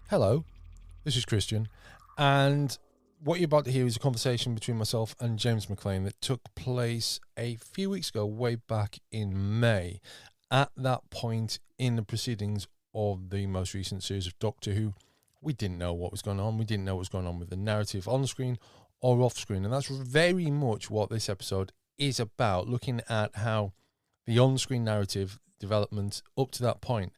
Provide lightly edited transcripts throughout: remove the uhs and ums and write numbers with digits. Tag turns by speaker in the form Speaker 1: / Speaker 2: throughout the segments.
Speaker 1: Hello, this is Christian, and what you're about to hear is a conversation between myself and James McLean that took place a few weeks ago, way back in May. At that point in the proceedings of the most recent series of Doctor Who, we didn't know what was going on. We didn't know what was going on with the narrative on screen or off screen, and that's very much what this episode is about, looking at how the on-screen narrative development up to that point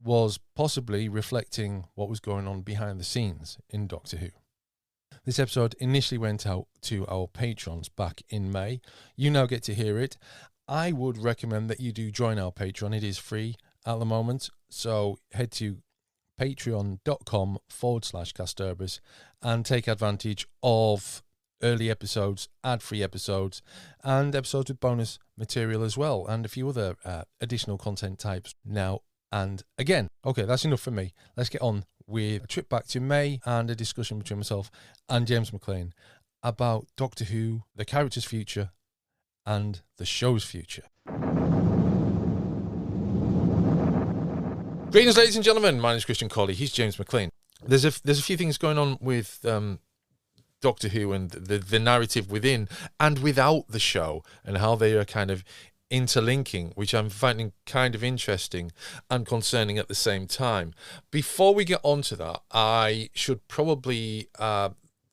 Speaker 1: was possibly reflecting what was going on behind the scenes in Doctor Who. This episode initially went out to our patrons back in May. You now get to hear it. I would recommend that you do join our Patreon. It is free at the moment. So head to patreon.com/Kasterborous and take advantage of early episodes, ad-free episodes, and episodes with bonus material as well, and a few other additional content types now and again. Okay, that's enough for me. Let's get on with a trip back to May and a discussion between myself and James McLean about Doctor Who, the character's future, and the show's future. Greetings, ladies and gentlemen. My name is Christian Colley. He's James McLean. There's a few things going on with Doctor Who and the narrative within and without the show, and how they are kind of interlinking, which I'm finding kind of interesting and concerning at the same time. Before we get on to that, I should probably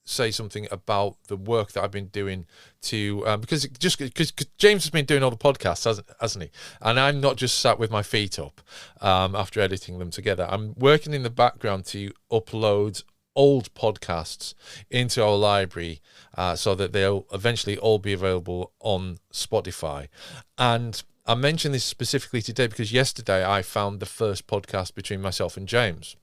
Speaker 1: say something about the work that I've been doing to because James has been doing all the podcasts, hasn't he? And I'm not just sat with my feet up after editing them together. I'm working in the background to upload old podcasts into our library so that they'll eventually all be available on Spotify. And I mention this specifically today because yesterday I found the first podcast between myself and James.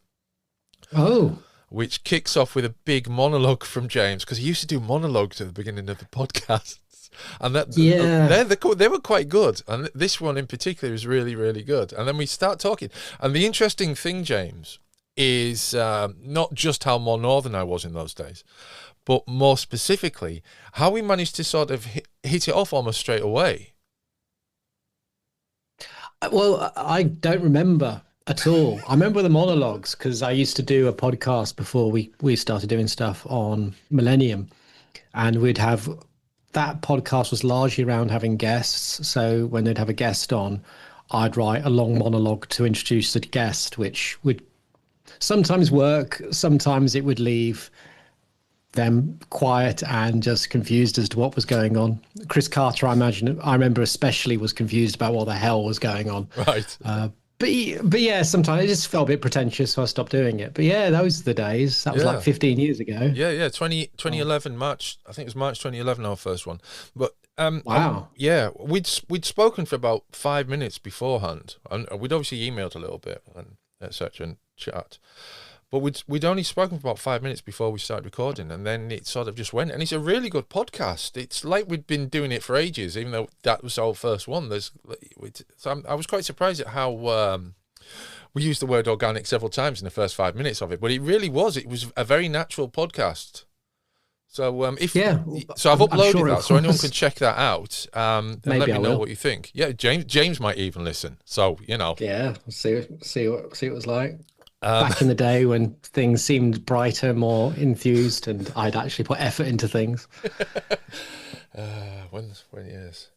Speaker 2: Oh.
Speaker 1: Which kicks off with a big monologue from James, because he used to do monologues at the beginning of the podcasts. And they were quite good. And this one in particular is really, really good. And then we start talking. And the interesting thing, James, is not just how more northern I was in those days, but more specifically, how we managed to sort of hit it off almost straight away.
Speaker 2: Well, I don't remember at all. I remember the monologues because I used to do a podcast before we started doing stuff on Millennium, and we'd have, that podcast was largely around having guests. So when they'd have a guest on, I'd write a long monologue to introduce the guest, which would sometimes work, sometimes it would leave them quiet and just confused as to what was going on. Chris Carter, I remember especially, was confused about what the hell was going on.
Speaker 1: Right.
Speaker 2: But yeah, sometimes it just felt a bit pretentious, so I stopped doing it. But yeah, those are the days. That was like 15 years ago.
Speaker 1: Yeah, 2011, March. I think it was March 2011, our first one. But
Speaker 2: wow.
Speaker 1: We'd spoken for about 5 minutes beforehand, and we'd obviously emailed a little bit and etc. and chat. But we'd only spoken for about 5 minutes before we started recording, and then it sort of just went. And it's a really good podcast. It's like we'd been doing it for ages, even though that was our first one. I was quite surprised at how we used the word organic several times in the first 5 minutes of it. But it really was. It was a very natural podcast. So I've uploaded that, so anyone can check that out and let me know what you think. Yeah, James might even listen. So
Speaker 2: Yeah, see what it was like. Back in the day when things seemed brighter, more enthused, and I'd actually put effort into things.
Speaker 1: When years?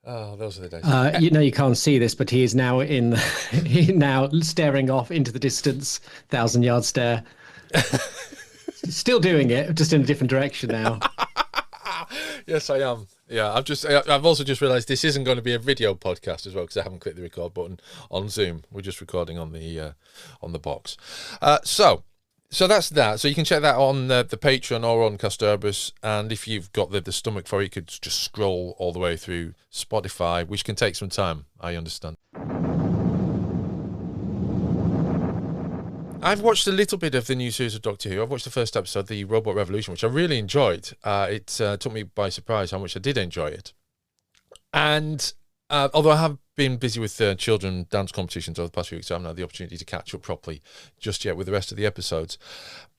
Speaker 1: Oh, those are the days.
Speaker 2: You can't see this, but he is now now staring off into the distance, 1,000-yard stare. Still doing it, just in a different direction now.
Speaker 1: Yes, I am. Yeah, I've also just realised this isn't going to be a video podcast as well, because I haven't clicked the record button on Zoom. We're just recording on the box. So that's that. So you can check that on the Patreon or on Kasterborous, and if you've got the stomach for it, you could just scroll all the way through Spotify, which can take some time, I understand. I've watched a little bit of the new series of Doctor Who. I've watched the first episode, the Robot Revolution, which I really enjoyed. It took me by surprise how much I did enjoy it. And although I have been busy with children dance competitions over the past few weeks, I haven't had the opportunity to catch up properly just yet with the rest of the episodes.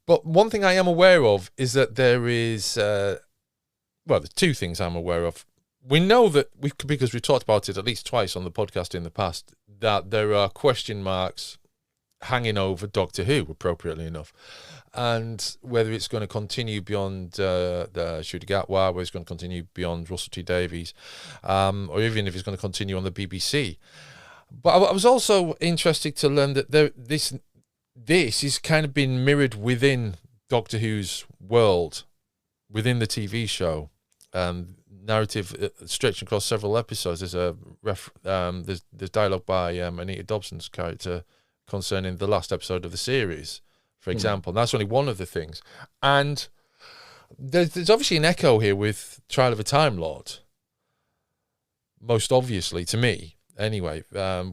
Speaker 1: But one thing I am aware of is that there is, there's two things I'm aware of. We know that, because we've talked about it at least twice on the podcast in the past, that there are question marks hanging over Doctor Who, appropriately enough, and whether it's going to continue beyond the Ncuti Gatwa, whether it's going to continue beyond Russell T Davies, or even if it's going to continue on the BBC. But I was also interested to learn that this is kind of been mirrored within Doctor Who's world, within the TV show. Narrative stretching across several episodes. There's there's dialogue by Anita Dobson's character concerning the last episode of the series, for example. And that's only one of the things. And there's obviously an echo here with Trial of a Time Lord, most obviously, to me, anyway,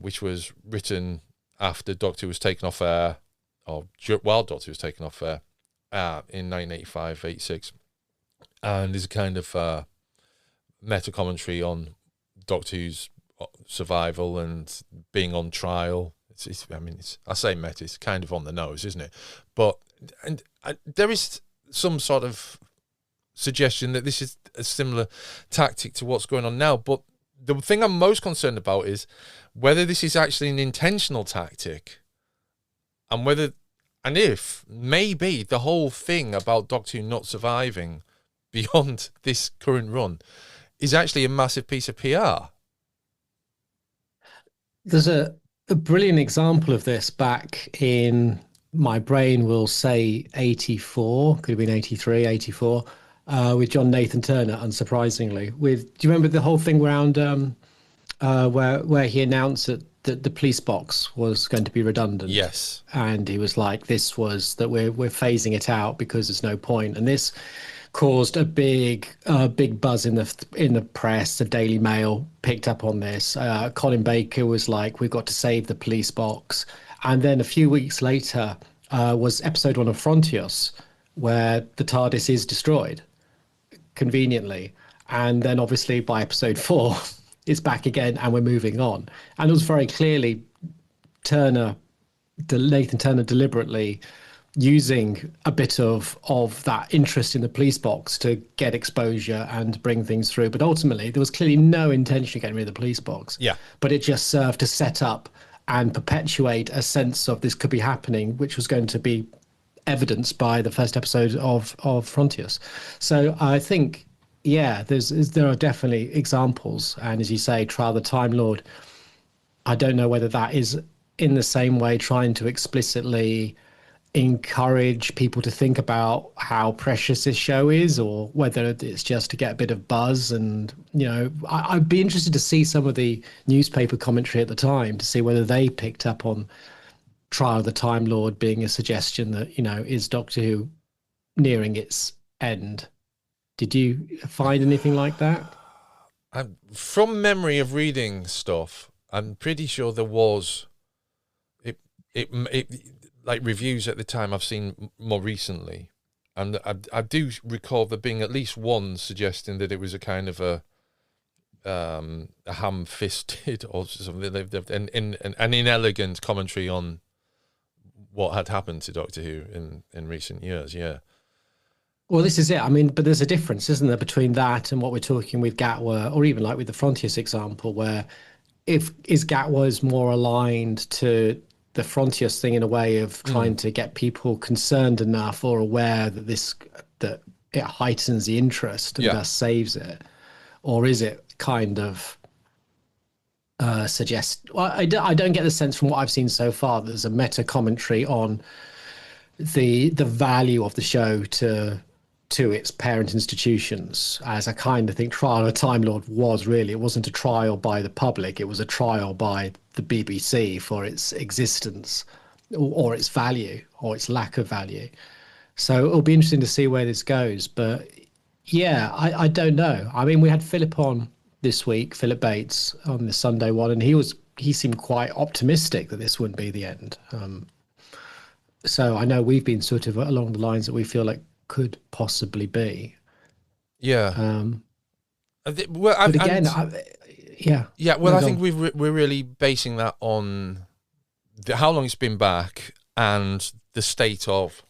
Speaker 1: which was written after Doctor Who was taken off air, or while Doctor Who was taken off air in 1985-86. And there's a kind of meta commentary on Doctor Who's survival and being on trial. I say meta, it's kind of on the nose, isn't it? But there is some sort of suggestion that this is a similar tactic to what's going on now. But the thing I'm most concerned about is whether this is actually an intentional tactic, and if maybe the whole thing about Doctor Who not surviving beyond this current run is actually a massive piece of PR.
Speaker 2: There's a brilliant example of this back in, my brain will say 84, could have been 83, 84, with John Nathan Turner, unsurprisingly. Do you remember the whole thing around where he announced that the police box was going to be redundant?
Speaker 1: Yes.
Speaker 2: And he was like, this was that we're phasing it out because there's no point. And this caused a big buzz in the press. The Daily Mail picked up on this. Colin Baker was like, we've got to save the police box. And then a few weeks later was episode 1 of Frontios, where the TARDIS is destroyed, conveniently. And then obviously by episode 4, it's back again and we're moving on. And it was very clearly Nathan Turner deliberately using a bit of that interest in the police box to get exposure and bring things through. But ultimately, there was clearly no intention of getting rid of the police box.
Speaker 1: Yeah.
Speaker 2: But it just served to set up and perpetuate a sense of this could be happening, which was going to be evidenced by the first episode of Frontios. So I think, yeah, there are definitely examples. And as you say, Trial of the Time Lord, I don't know whether that is in the same way trying to explicitly encourage people to think about how precious this show is, or whether it's just to get a bit of buzz. And I'd be interested to see some of the newspaper commentary at the time to see whether they picked up on Trial of the Time Lord being a suggestion that is Doctor Who nearing its end. Did you find anything like that?
Speaker 1: From memory of reading stuff, I'm pretty sure there was it like reviews at the time I've seen more recently, and I do recall there being at least one suggesting that it was a kind of a ham-fisted or something, an inelegant commentary on what had happened to Doctor Who in recent years. Yeah.
Speaker 2: Well, this is it. I mean, but there's a difference, isn't there, between that and what we're talking with Gatwa, or even like with the Frontiers example, where is Gatwa's more aligned to the Frontiers thing in a way of trying to get people concerned enough or aware that it heightens the interest and thus saves it, or is it kind of suggest? Well, I don't get the sense from what I've seen so far that there's a meta commentary on the value of the show to its parent institutions, as I kind of think Trial of a Time Lord was. Really, it wasn't a trial by the public, it was a trial by the BBC for its existence or its value or its lack of value. So it'll be interesting to see where this goes. But yeah, I don't know. I mean, we had Philip on this week, Philip Bates, on the Sunday one, and he seemed quite optimistic that this wouldn't be the end. So I know we've been sort of along the lines that we feel like could possibly be.
Speaker 1: Yeah.
Speaker 2: But again,
Speaker 1: yeah. Well, I think we're really basing that on how long it's been back and the state of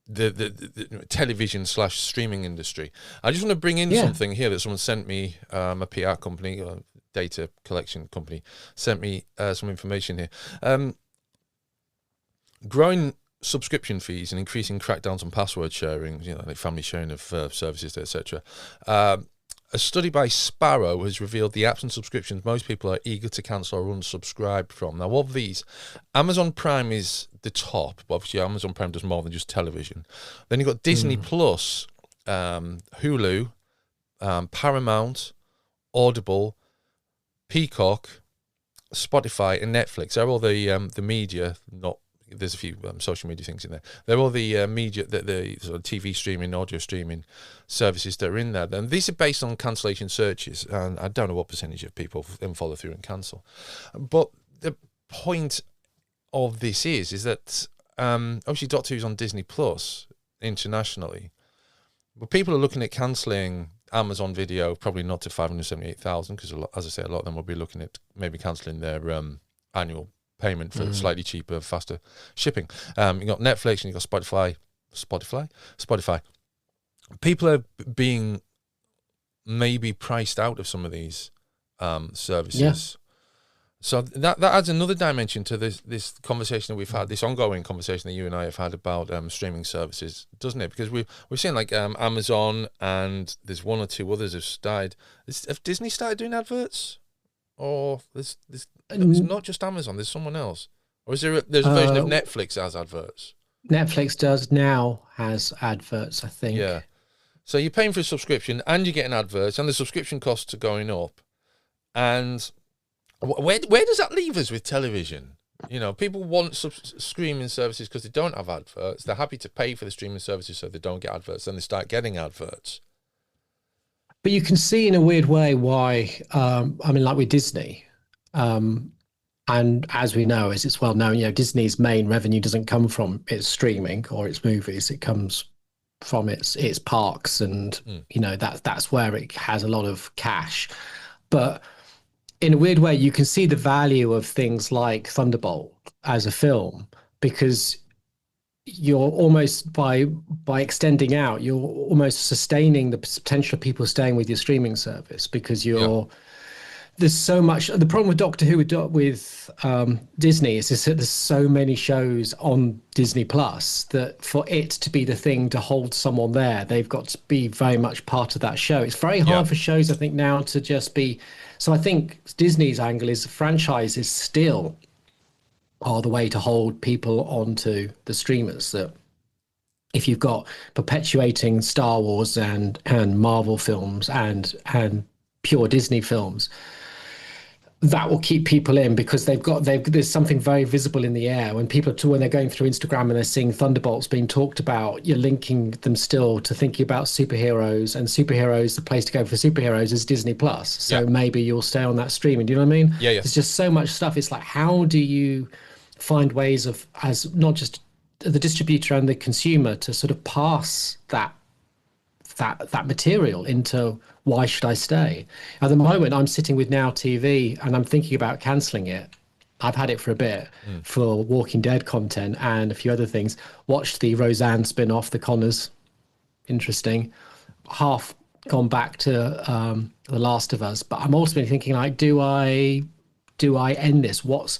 Speaker 1: the television / streaming industry. I just want to bring in something here that someone sent me. A PR company, a data collection company, sent me some information here. growing subscription fees and increasing crackdowns on password sharing, like family sharing of services, etc. A study by Sparrow has revealed the apps and subscriptions most people are eager to cancel or unsubscribe from. Now, of these, Amazon Prime is the top, but obviously Amazon Prime does more than just television. Then you've got Disney Plus, Hulu, Paramount, Audible, Peacock, Spotify, and Netflix. They're all the media, there's a few social media things in there. They're all the media, the sort of TV streaming, audio streaming services that are in there. And these are based on cancellation searches, and I don't know what percentage of people follow through and cancel. But the point of this is that obviously Doctor Who's on Disney Plus internationally, but people are looking at cancelling Amazon Video, probably not to 578,000, because as I say, a lot of them will be looking at maybe cancelling their annual payment for slightly cheaper, faster shipping. You got Netflix and you got Spotify. People are being maybe priced out of some of these services. Yeah. So that adds another dimension to this conversation that we've had, this ongoing conversation that you and I have had about streaming services, doesn't it? Because we've seen like Amazon, and there's one or two others have started. Have Disney started doing adverts? Or it's not just Amazon, there's someone else. Or is there's a version of Netflix as adverts?
Speaker 2: Netflix has adverts, I think.
Speaker 1: Yeah. So you're paying for a subscription and you're getting adverts, and the subscription costs are going up. And where does that leave us with television? People want streaming services because they don't have adverts. They're happy to pay for the streaming services so they don't get adverts. Then they start getting adverts.
Speaker 2: But you can see in a weird way why, like with Disney, and as we know, as it's well known, Disney's main revenue doesn't come from its streaming or its movies. It comes from its parks, and that's where it has a lot of cash. But in a weird way, you can see the value of things like Thunderbolt as a film, because you're almost by extending out, you're almost sustaining the potential of people staying with your streaming service, because there's so much. The problem with Doctor Who with Disney is that there's so many shows on Disney Plus that for it to be the thing to hold someone there, they've got to be very much part of that show. It's very hard for shows, I think, now to just be. So I think Disney's angle is franchises still are the way to hold people onto the streamers. That if you've got perpetuating Star Wars and Marvel films and pure Disney films, that will keep people in, because there's something very visible in the air when they're going through Instagram and they're seeing Thunderbolts being talked about. You're linking them still to thinking about superheroes, and the place to go for superheroes is Disney Plus. So maybe you'll stay on that streaming. Do you know what I mean?
Speaker 1: Yeah.
Speaker 2: There's just so much stuff. It's like, how do you find ways of, as not just the distributor and the consumer, to sort of pass that material into why should I stay? At the moment, I'm sitting with Now TV and I'm thinking about cancelling it. I've had it for a bit for Walking Dead content and a few other things. Watched the Roseanne spin-off, The Connors. Interesting. Half gone back to The Last of Us, but I'm also been thinking, like, do I end this? What's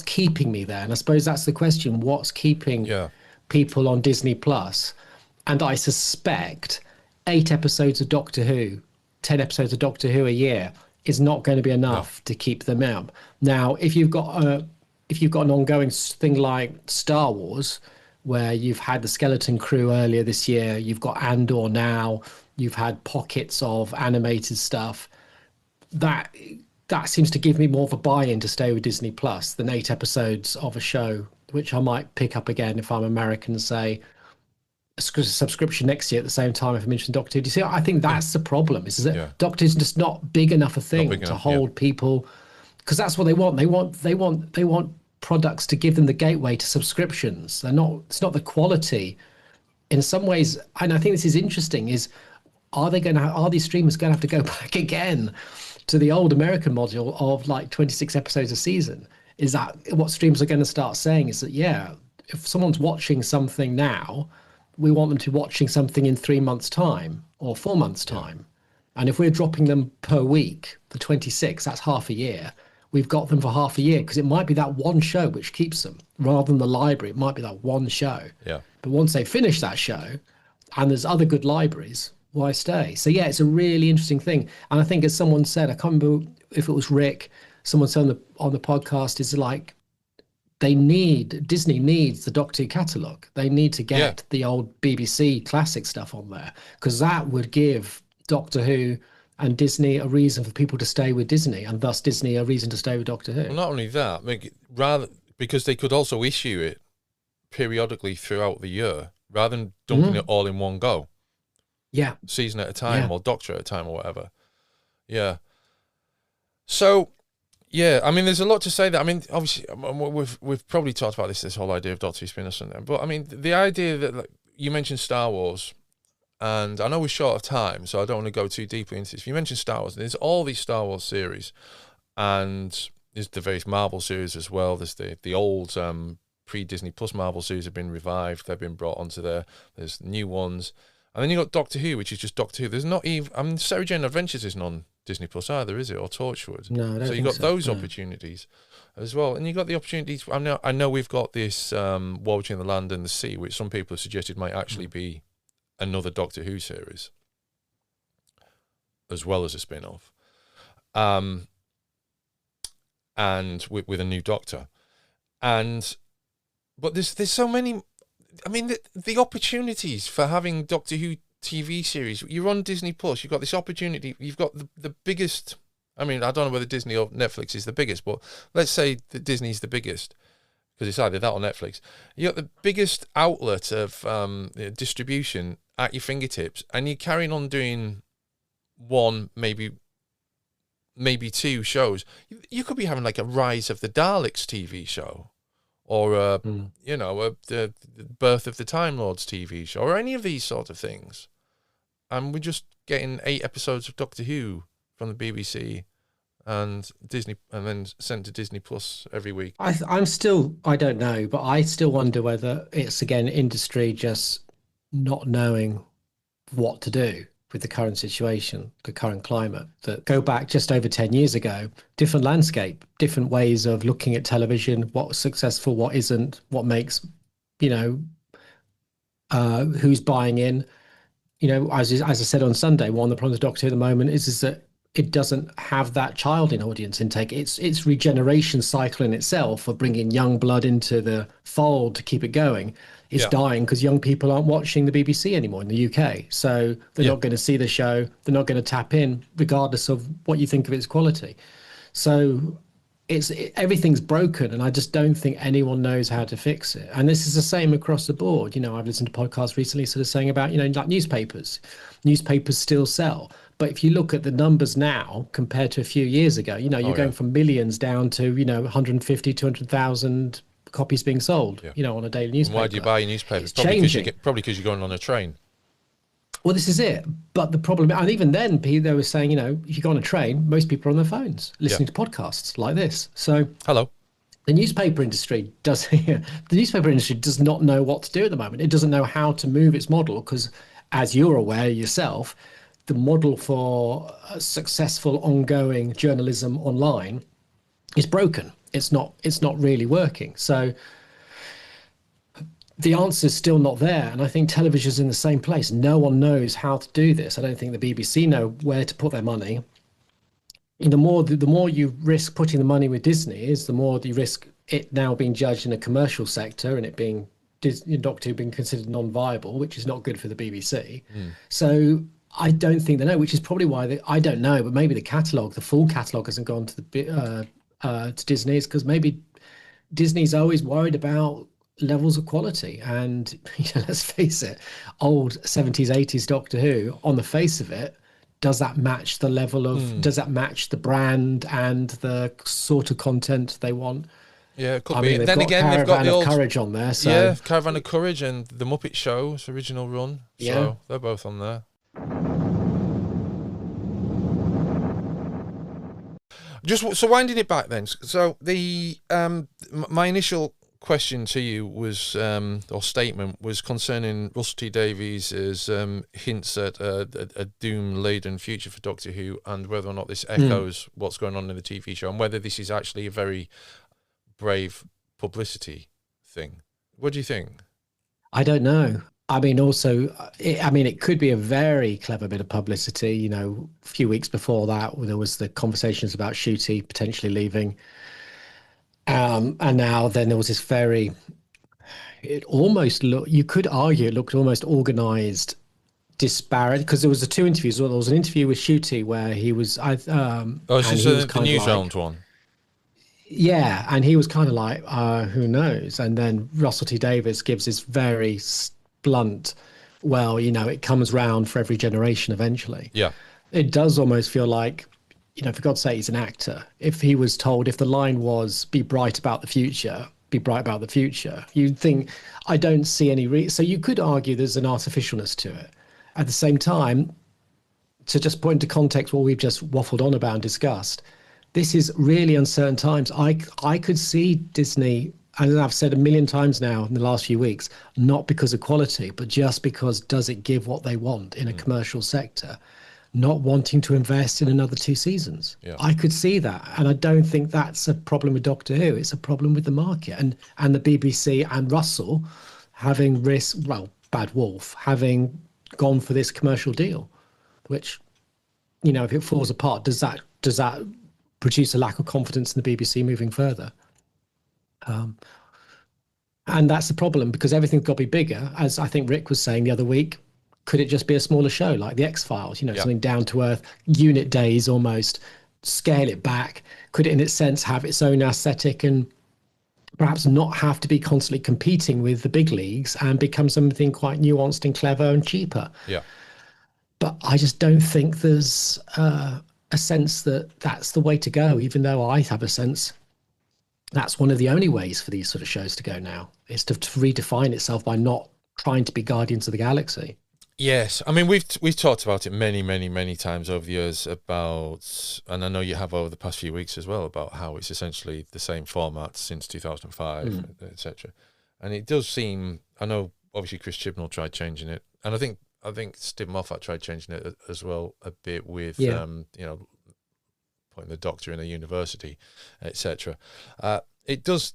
Speaker 2: keeping me there? And I suppose that's the question. What's keeping people on Disney Plus? And I suspect 8 episodes of Doctor Who, 10 episodes of Doctor Who a year is not going to be enough to keep them out. Now, if you've got an ongoing thing like Star Wars, where you've had the Skeleton Crew earlier this year, you've got Andor now, you've had pockets of animated stuff, that seems to give me more of a buy-in to stay with Disney Plus than 8 episodes of a show, which I might pick up again if I'm American and say a subscription next year at the same time if I'm interested in Doctor Who. Do you see? I think that's the problem. Is that Doctor Who's just not big enough a thing to hold people, because that's what they want. They want products to give them the gateway to subscriptions. It's not the quality. In some ways, and I think this is interesting, is are these streamers going to have to go back again to the old American model of like 26 episodes a season? Is that what streamers are going to start saying? Is that, if someone's watching something now, we want them to be watching something in 3 months' time or 4 months' time. And if we're dropping them per week for 26, that's half a year. we've got them for half a year, because it might be that one show which keeps them rather than the library. It might be that one show.
Speaker 1: Yeah.
Speaker 2: But once they finish that show and there's other good libraries, why stay? So yeah, it's a really interesting thing. And I think, as someone said, I can't remember if it was Rick, someone said on the podcast, is like, Disney needs the Doctor Who catalogue. They need to get the old BBC classic stuff on there, because that would give Doctor Who and Disney a reason for people to stay with Disney, and thus Disney a reason to stay with Doctor Who.
Speaker 1: Well, not only that, rather, because they could also issue it periodically throughout the year, rather than dumping it all in one go.
Speaker 2: Yeah.
Speaker 1: Season at a time, or Doctor at a time, or whatever. Yeah. So, yeah, I mean, there's a lot to say. That, I mean, obviously, we've probably talked about this whole idea of Doctor Who spin-offs, but I mean, the idea that, like, you mentioned Star Wars, and I know we're short of time, so I don't want to go too deeply into this. You mentioned Star Wars, and there's all these Star Wars series, and there's the various Marvel series as well. There's the old pre-Disney Plus Marvel series have been revived. They've been brought onto there. There's new ones. And then you got Doctor Who, which is just Doctor Who. There's not even... I mean, Sarah Jane Adventures isn't on Disney Plus either, is it? Or Torchwood?
Speaker 2: No, I don't
Speaker 1: so you got those opportunities as well. And you got the opportunities... I know we've got this War Between the Land and the Sea, which some people have suggested might actually be another Doctor Who series, as well as a spin-off. And with a new Doctor. But there's so many... I mean, the opportunities for having Doctor Who TV series, you're on Disney Plus, you've got this opportunity, you've got the biggest, I mean, I don't know whether Disney or Netflix is the biggest, but let's say that Disney's the biggest, because it's either that or Netflix. You got the biggest outlet of distribution at your fingertips, and you're carrying on doing one, maybe two shows. You could be having like a Rise of the Daleks TV show, or the Birth of the Time Lords TV show, or any of these sort of things. And we're just getting 8 episodes of Doctor Who from the BBC and Disney, and then sent to Disney Plus every week.
Speaker 2: I don't know, but I still wonder whether it's, again, industry just not knowing what to do with the current situation, the current climate. That go back just over 10 years ago, different landscape, different ways of looking at television, what's successful, what isn't, what makes, who's buying in. As I said on Sunday, one of the problems with Doctor Who at the moment is that it doesn't have that child in audience intake. It's regeneration cycle in itself of bringing young blood into the fold to keep it going. It's dying because young people aren't watching the BBC anymore in the UK. So they're not going to see the show. They're not going to tap in, regardless of what you think of its quality. So everything's broken, and I just don't think anyone knows how to fix it. And this is the same across the board. I've listened to podcasts recently sort of saying about, like newspapers still sell. But if you look at the numbers now compared to a few years ago, you're going from millions down to, 150, 200,000 copies being sold, on a daily newspaper.
Speaker 1: And why do you buy your newspaper?
Speaker 2: It's changing.
Speaker 1: Probably because you're going on a train.
Speaker 2: Well, this is it. But the problem, and even then, they were saying, if you go on a train, most people are on their phones listening to podcasts like this. So
Speaker 1: hello.
Speaker 2: The newspaper industry does not know what to do at the moment. It doesn't know how to move its model because, as you're aware yourself, the model for successful ongoing journalism online is broken. It's not really working. So the answer is still not there. And I think television's in the same place. No one knows how to do this. I don't think the BBC know where to put their money. And the more you risk putting the money with Disney the more you risk it now being judged in a commercial sector and it being Doctor Who being considered non-viable, which is not good for the BBC. So I don't think they know, which is probably why I don't know, but maybe the full catalogue hasn't gone to to Disney's, because maybe Disney's always worried about levels of quality. And let's face it, old 70s, 80s Doctor Who, on the face of it, does that match the level of, does that match the brand and the sort of content they want?
Speaker 1: Yeah, it could be. Then again, they've got the old Courage on there. So. Yeah, Caravan of Courage and the Muppet Show's original run. So they're both on there. Just so winding it back then. So the my initial question to you was, or statement was concerning Russell T Davies' hints at a doom-laden future for Doctor Who, and whether or not this echoes what's going on in the TV show, and whether this is actually a very brave publicity thing. What do you think?
Speaker 2: I don't know. I mean, also, it could be a very clever bit of publicity. You know, a few weeks before that, there was the conversations about Ncuti potentially leaving. And now then there was this it almost looked, you could argue it looked almost organized disparate, because there was the two interviews. Well, there was an interview with Ncuti where he was,
Speaker 1: it's just the Newsround one.
Speaker 2: Yeah, and he was kind of like, who knows? And then Russell T Davies gives this very blunt, well, you know, it comes round for every generation eventually.
Speaker 1: Yeah.
Speaker 2: It does almost feel like, you know, for God's sake, he's an actor. If he was told, if the line was, be bright about the future, be bright about the future, you'd think, I don't see any so you could argue there's an artificialness to it. At the same time, to just put into context what we've just waffled on about and discussed, this is really uncertain times. I could see Disney, and I've said a million times now in the last few weeks, not because of quality, but just because does it give what they want in a commercial sector, not wanting to invest in another 2 seasons. Yeah. I could see that. And I don't think that's a problem with Doctor Who. It's a problem with the market and the BBC and Russell having Bad Wolf, having gone for this commercial deal, which, you know, if it falls apart, does that produce a lack of confidence in the BBC moving further? And that's the problem, because everything's got to be bigger. As I think Rick was saying the other week, could it just be a smaller show like the X-Files, you know, something down to earth, unit days almost, scale it back? Could it, in its sense, have its own aesthetic and perhaps not have to be constantly competing with the big leagues and become something quite nuanced and clever and cheaper?
Speaker 1: Yeah.
Speaker 2: But I just don't think there's a sense that that's the way to go, even though I have a sense that's one of the only ways for these sort of shows to go now, is to redefine itself by not trying to be Guardians of the Galaxy.
Speaker 1: Yes, I mean, we've talked about it many times over the years about, and I know you have over the past few weeks as well, about how it's essentially the same format since 2005, etc. And it does seem, I know obviously Chris Chibnall tried changing it, and I think Steve Moffat tried changing it as well a bit with you know, putting the Doctor in a university, etc. It does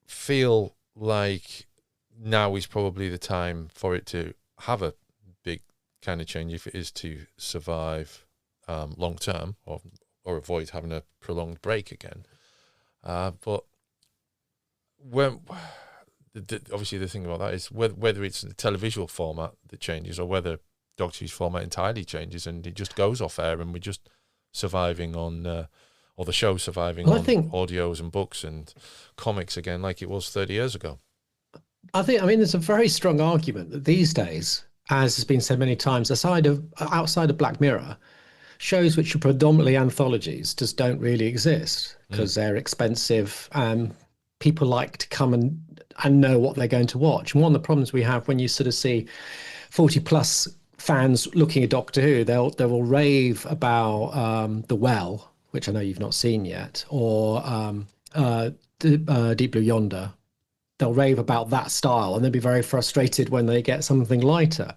Speaker 1: feel like now is probably the time for it to have a big kind of change if it is to survive long term, or avoid having a prolonged break again. But when obviously the thing about that is whether it's the televisual format that changes or whether Doctor Who's format entirely changes and it just goes off air and we're just surviving on or the show surviving on audios and books and comics again like it was 30 years ago.
Speaker 2: I mean, there's a very strong argument that these days, as has been said many times, outside of Black Mirror, shows which are predominantly anthologies just don't really exist because they're expensive. People like to come and know what they're going to watch. And one of the problems we have when you sort of see 40 plus fans looking at Doctor Who, they will rave about The Well, which I know you've not seen yet, or Deep Blue Yonder. They'll rave about that style and they'll be very frustrated when they get something lighter.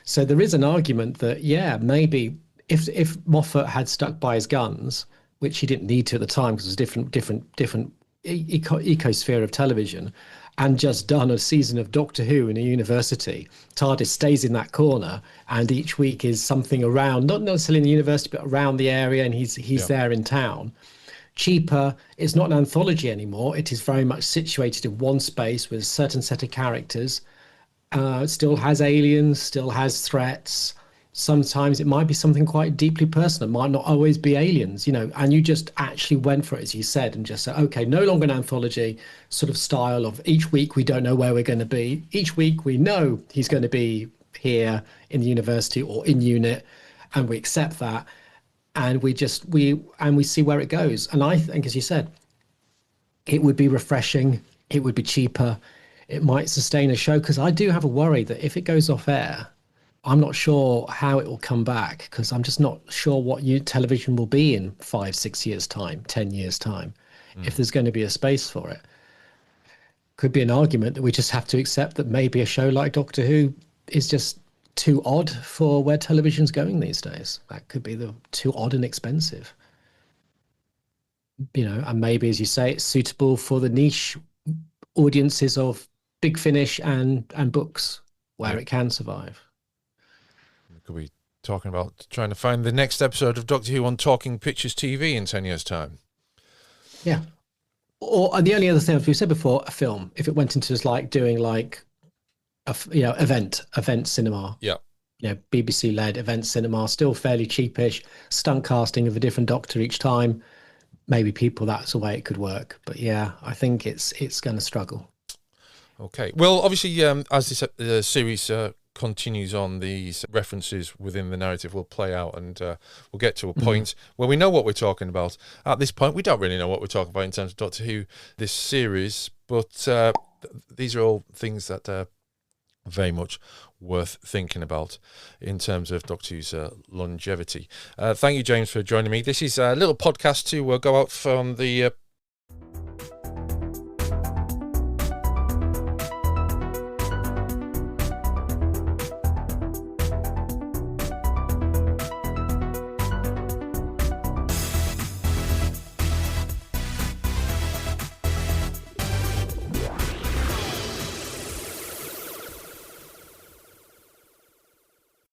Speaker 2: So there is an argument that, yeah, maybe if Moffat had stuck by his guns, which he didn't need to at the time because it was different ecosphere of television, and just done a season of Doctor Who in a university, TARDIS stays in that corner and each week is something around, not necessarily in the university, but around the area, and he's there in town. Cheaper. It's not an anthology anymore. It is very much situated in one space with a certain set of characters. It still has aliens, still has threats. Sometimes it might be something quite deeply personal. It might not always be aliens, you know, and you just actually went for it, as you said, and just said, okay, no longer an anthology sort of style of each week we don't know where we're going to be. Each week we know he's going to be here in the university or in unit, and we accept that. And we see where it goes. And I think, as you said, it would be refreshing. It would be cheaper. It might sustain a show, because I do have a worry that if it goes off air, I'm not sure how it will come back, because I'm just not sure what television will be in 5, 6 years time, 10 years time, if there's going to be a space for it. could be an argument that we just have to accept that maybe a show like Doctor Who is just too odd for where television's going these days. That could be too odd and expensive. And maybe, as you say, it's suitable for the niche audiences of Big Finish and books where it can survive.
Speaker 1: We could be talking about trying to find the next episode of Doctor Who on Talking Pictures TV in 10 years' time.
Speaker 2: Yeah. Or the only other thing, as we said before, a film, if it went into just like doing like event cinema.
Speaker 1: Yeah.
Speaker 2: BBC-led event cinema, still fairly cheapish, stunt casting of a different Doctor each time. Maybe that's the way it could work. But yeah, I think it's going to struggle.
Speaker 1: Okay. Well, obviously, as this series continues on, these references within the narrative will play out, and we'll get to a point where we know what we're talking about. At this point, we don't really know what we're talking about in terms of Doctor Who, this series, but these are all things that are very much worth thinking about in terms of Doctor Who's longevity. Thank you, James, for joining me. This is a little podcast to go out from the